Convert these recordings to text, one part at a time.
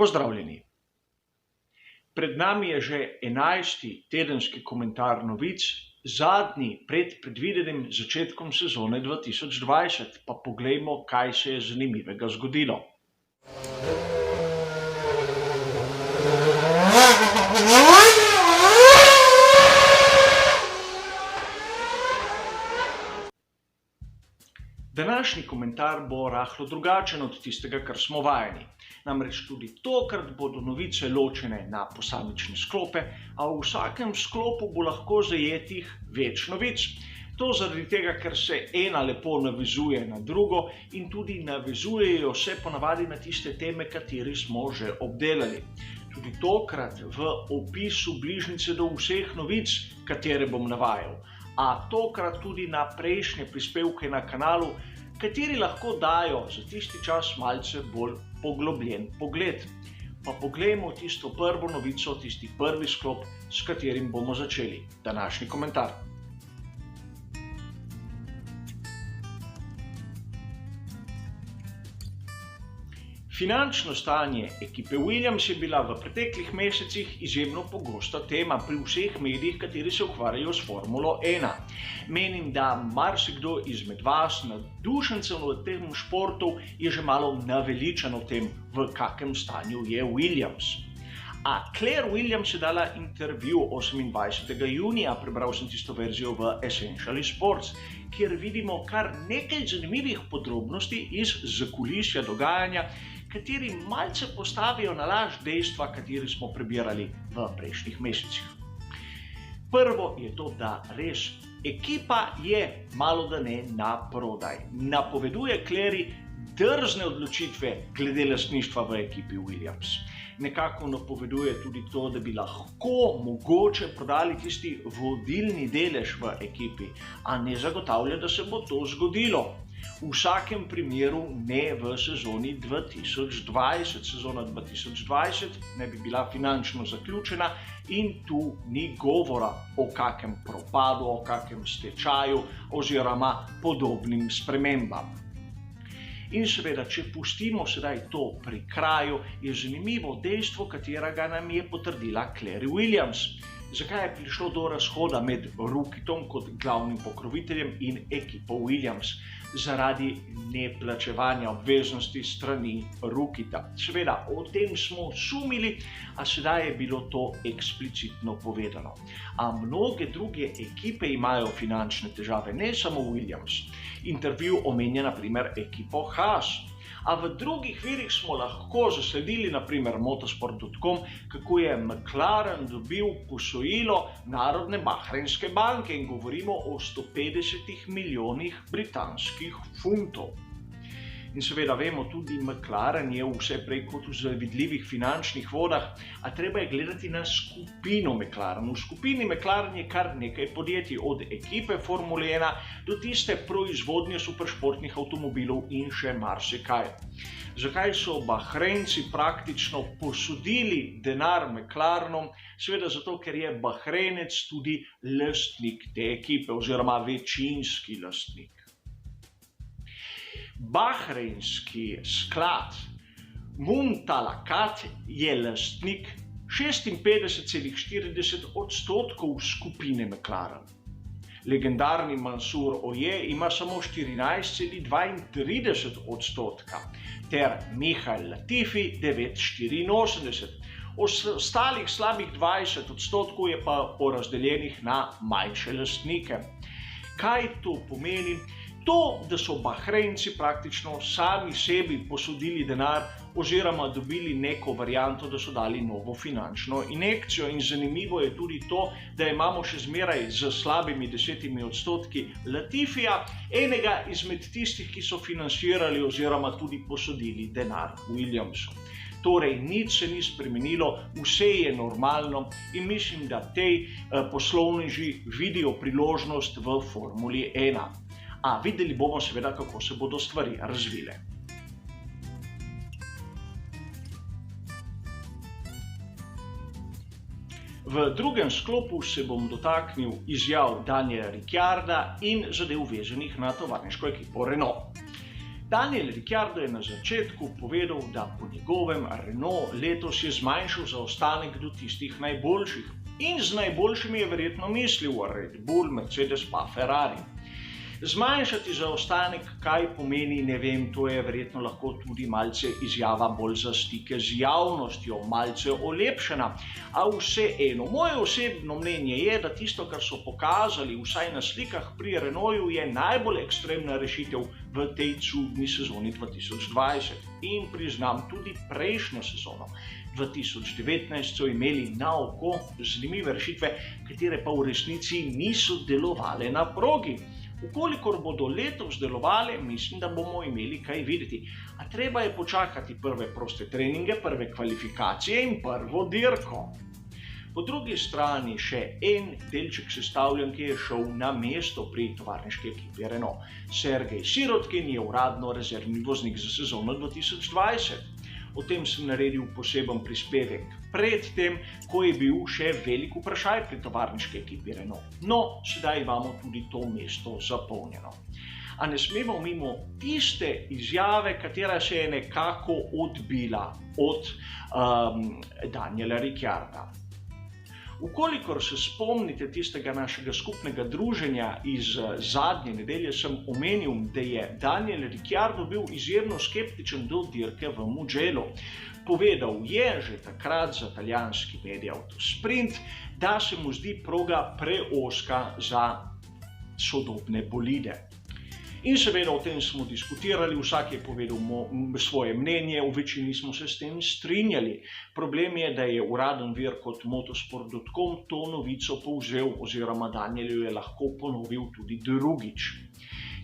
Pozdravljeni! Pred nami je že 11. tedenski komentar novic, zadnji pred predvidenim začetkom sezone 2020, pa poglejmo, kaj se je zanimivega zgodilo. Današnji komentar bo rahlo drugačen od tistega, kar smo vajeni. Namreč tudi tokrat bodo novice ločene na posamične sklope, a v vsakem sklopu bo lahko zajetih več novic. To zaradi tega, ker se ena lepo navezuje na drugo in tudi navezujejo se ponavadi na tiste teme, kateri smo že obdelali. Tudi tokrat v opisu bližnjice do vseh novic, katere bom navajal, a tokrat tudi na prejšnje prispevke na kanalu, kateri lahko dajo za tisti čas malce bolj poglobljen pogled. Pa poglejmo tisto prvo novico, tisti prvi sklop, s katerim bomo začeli današnji komentar. Finančno stanje ekipe Williams je bila v preteklih mesecih izjemno pogosta tema pri vseh medijih, kateri se ukvarjajo s Formulo 1. Menim, da marsikdo izmed vas, navdušencev v tem športu, je že malo naveličan o tem, v kakem stanju je Williams. A Claire Williams je dala intervju 28. junija, prebral sem tisto verzijo v Essential Sports, kjer vidimo kar nekaj zanimivih podrobnosti iz zakulisja dogajanja, kateri malce postavijo na laž dejstva, kateri smo prebirali v prejšnjih mesecih. Prvo je to, da res ekipa je malodane na prodaj. Napoveduje Claire drzne odločitve glede lastništva v ekipi Williams. Nekako napoveduje tudi to, da bi lahko mogoče prodali tisti vodilni delež v ekipi, a ne zagotavlja, da se bo to zgodilo. V vsakem primeru ne v sezoni 2020. Sezona 2020 ne bi bila finančno zaključena in tu ni govora o kakem propadu, o kakem stečaju oziroma podobnim spremembam. In seveda, če pustimo sedaj to pri kraju, je zanimivo dejstvo, katerega nam je potrdila Claire Williams. Zakaj je prišlo do razhoda med Rookitom kot glavnim pokroviteljem in ekipo Williams? Zaradi neplačevanja obveznosti strani Rookita. Seveda, o tem smo sumili, a sedaj je bilo to eksplicitno povedano. A mnoge druge ekipe imajo finančne težave, ne samo Williams. Intervju omenja na primer ekipo Haas. A v drugih virih smo lahko zasledili, na primer motorsport.com, kako je McLaren dobil posojilo Narodne bahrajnske banke in govorimo o 150 milijonih britanskih funtov. In seveda vemo, tudi McLaren je vse prej kot v zavidljivih finančnih vodah, a treba je gledati na skupino McLaren. V skupini McLaren je kar nekaj podjetij, od ekipe Formule 1 do tiste proizvodnje superšportnih avtomobilov in še marsikaj. Zakaj so Bahrajnci praktično posodili denar McLarenom? Seveda zato, ker je Bahrajnec tudi lastnik te ekipe oziroma večinski lastnik. Bahrajnski sklad Mumtalakat je lastnik 56,40% skupine McLaren. Legendarni Mansour Oje ima samo 14,32% ter Michael Latifi 9,84%. Ostalih slabih 20% je pa porazdeljenih na manjše lastnike. Kaj to pomeni? To, da so Bahrajnci praktično sami sebi posodili denar oziroma dobili neko varianto, da so dali novo finančno injekcijo. In zanimivo je tudi to, da imamo še zmeraj z slabimi 10% Latifija, enega izmed tistih, ki so financirali oziroma tudi posodili denar Williamsu. Torej, nič se ni spremenilo, vse je normalno in mislim, da tej poslovneži vidijo priložnost v Formuli 1. A videli bomo seveda, kako se bodo stvari razvile. V drugem sklopu se bom dotaknil izjav Daniela Ricciarda in zadev vezanih na tovarniško ekipo Renault. Daniel Ricciardo je na začetku povedal, da po njegovem Renault letos je zmanjšal zaostanek do tistih najboljših. In z najboljšimi je verjetno mislil Red Bull, Mercedes pa Ferrari. Zmanjšati zaostanek, kaj pomeni, ne vem, to je verjetno lahko tudi malce izjava bolj za stike z javnostjo, malce olepšena. A vseeno, moje osebno mnenje je, da tisto, kar so pokazali vsaj na slikah pri Renaultu, je najbolj ekstremna rešitev v tej čudni sezoni 2020. In priznam tudi prejšnjo sezono. 2019 so imeli na oko zanimive rešitve, katere pa v resnici niso delovale na progi. Ukolikor bodo letos delovale, mislim, da bomo imeli kaj videti. A treba je počakati prve proste treninge, prve kvalifikacije in prvo dirko. Po drugi strani še en delček sestavljanke je šel na mesto pri tovarniški ekipi Renault. Sergej Sirotkin je uradno rezervni voznik za sezono 2020. O tem sem naredil poseben prispevek predtem, ko je bil še velik vprašaj pri tovarniški ekipi Renault. No, sedaj imamo tudi to mesto zapolnjeno. A ne smemo mimo tiste izjave, katera se je nekako odbila od Daniela Ricciarda. Ukolikor se spomnite tistega našega skupnega druženja iz zadnje nedelje, sem omenil, da je Daniel Ricciardo bil izjemno skeptičen do dirke v Mugellu. Povedal je že takrat za italijanski medij Autosprint, da se mu zdi proga preozka za sodobne bolide. In seveda o tem smo diskutirali, vsak je povedal svoje mnenje, v večini smo se s tem strinjali. Problem je, da je uraden vir kot motosport.com to novico povzel oziroma Daniel je lahko ponovil tudi drugič.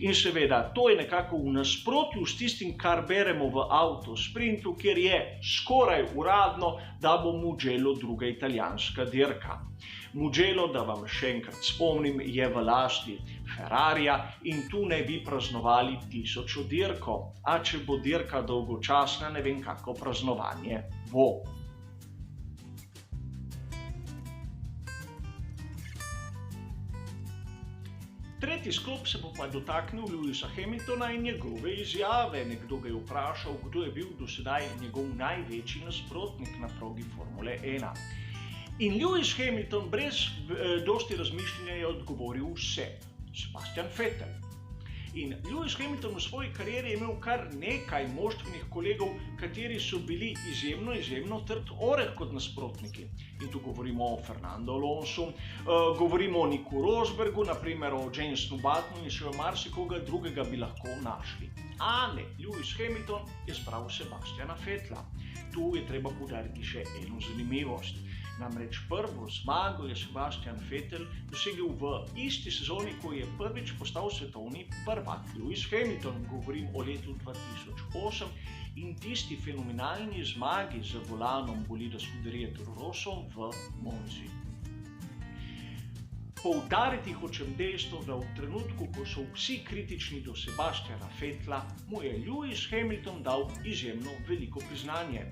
In seveda, to je nekako v nasprotju s tistim, kar beremo v Autosprintu, kjer je skoraj uradno, da bo Mugello druga italijanska dirka. Mugello, da vam še enkrat spomnim, je v lasti Ferrarija in tu ne bi praznovali 1000. dirko. A če bo dirka dolgočasna, ne vem, kako praznovanje bo. Tretji sklop se bo pa dotaknil Lewisa Hamiltona in njegove izjave. Nekdo ga je vprašal, kdo je bil do sedaj njegov največji nasprotnik na progi Formule 1. In Lewis Hamilton brez dosti razmišljanja je odgovoril vse. Sebastian Vettel. In Lewis Hamilton v svoji karieri je imel kar nekaj moštvenih kolegov, kateri so bili izjemno trd oreh kot nasprotniki. In tu govorimo o Fernando Alonsu, govorimo o Niku Rosbergu, naprimer o Jensenu Buttonu in še o marsikoga drugega bi lahko našli. A ne, Lewis Hamilton je zbral Sebastiana Vettela. Tu je treba poudariti še eno zanimivost. Namreč prvo zmago je Sebastian Vettel dosegel v isti sezoni, ko je prvič postal svetovni prvak Lewis Hamilton. Govorim o letu 2008 in tisti fenomenalni zmagi z volanom bolida Scuderia Toro Rosso v Monzi. Poudariti hočem dejstvo, da v trenutku, ko so vsi kritični do Sebastiana Vettela, mu je Lewis Hamilton dal izjemno veliko priznanje.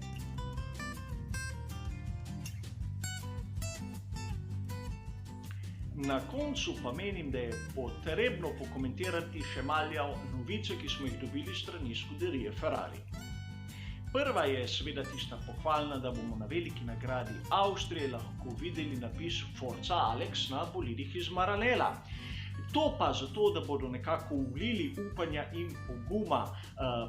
Na koncu pa menim, da je potrebno pokomentirati še malja novice, ki smo jih dobili strani Scuderie Ferrari. Prva je seveda tista pohvalna, da bomo na veliki nagradi Avstrije lahko videli napis Forza Alex na bolidih iz Maranella. To pa zato, da bodo nekako vlili upanja in poguma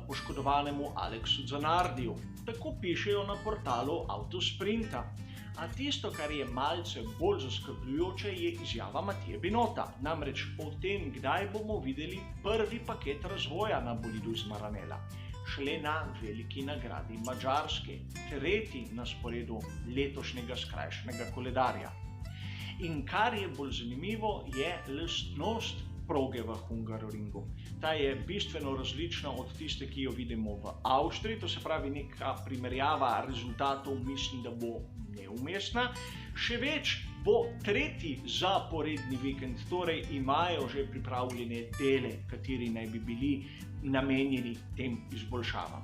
poškodovanemu Alexu Zanardiju. Tako pišejo na portalu Autosprinta. A tisto, kar je malce bolj zaskrbljujoče, je izjava Matije Binota. Namreč o tem, kdaj bomo videli prvi paket razvoja na bolidu iz Maranella. Šele na veliki nagradi Madžarske, tretji na sporedu letošnjega skrajšanega koledarja. In kar je bolj zanimivo, je lastnost proge v Hungaroringu. Ta je bistveno različna od tiste, ki jo vidimo v Avstriji, to se pravi neka primerjava rezultatov, mislim, da bo neumestna. Še več, bo tretji zaporedni vikend, torej imajo že pripravljene dele, kateri naj bi bili namenjeni tem izboljšavam.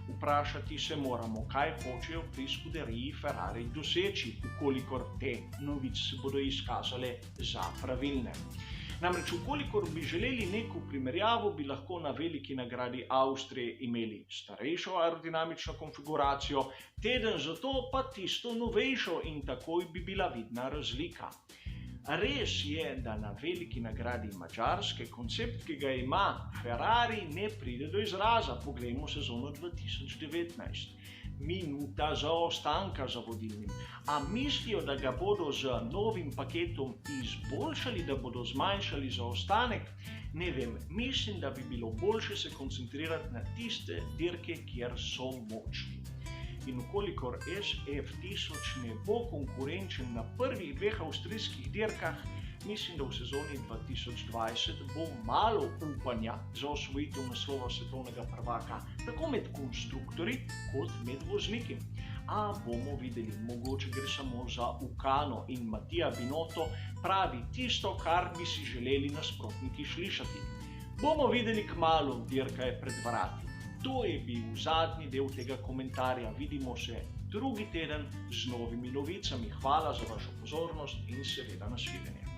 Vprašati se moramo, kaj hočejo pri Scuderiji Ferrari doseči, ukolikor te novice se bodo izkazale za pravilne. Namreč, ukolikor bi želeli neko primerjavo, bi lahko na veliki nagradi Avstrije imeli starejšo aerodinamično konfiguracijo, teden zato pa tisto novejšo in takoj bi bila vidna razlika. Res je, da na veliki nagradi Madžarske koncept, ki ga ima Ferrari, ne pride do izraza. Poglejmo sezono 2019. Minuta zaostanka za vodilnim. A mislijo, da ga bodo z novim paketom izboljšali, da bodo zmanjšali zaostanek? Ne vem, mislim, da bi bilo boljše se koncentrirati na tiste dirke, kjer so močni. In ukolikor SF1000 ne bo konkurenčen na prvih dveh avstrijskih dirkah, mislim, da v sezoni 2020 bo malo upanja za osvojitev naslova svetovnega prvaka, tako med konstruktorji kot med vozniki. A bomo videli, mogoče gre samo za ukano in Mattia Binotto pravi tisto, kar bi si želeli nasprotniki slišati. Bomo videli kmalu, dirka je pred vrati. To je bil zadnji del tega komentarja. Vidimo se drugi teden z novimi novicami. Hvala za vašo pozornost in seveda nasvidenje.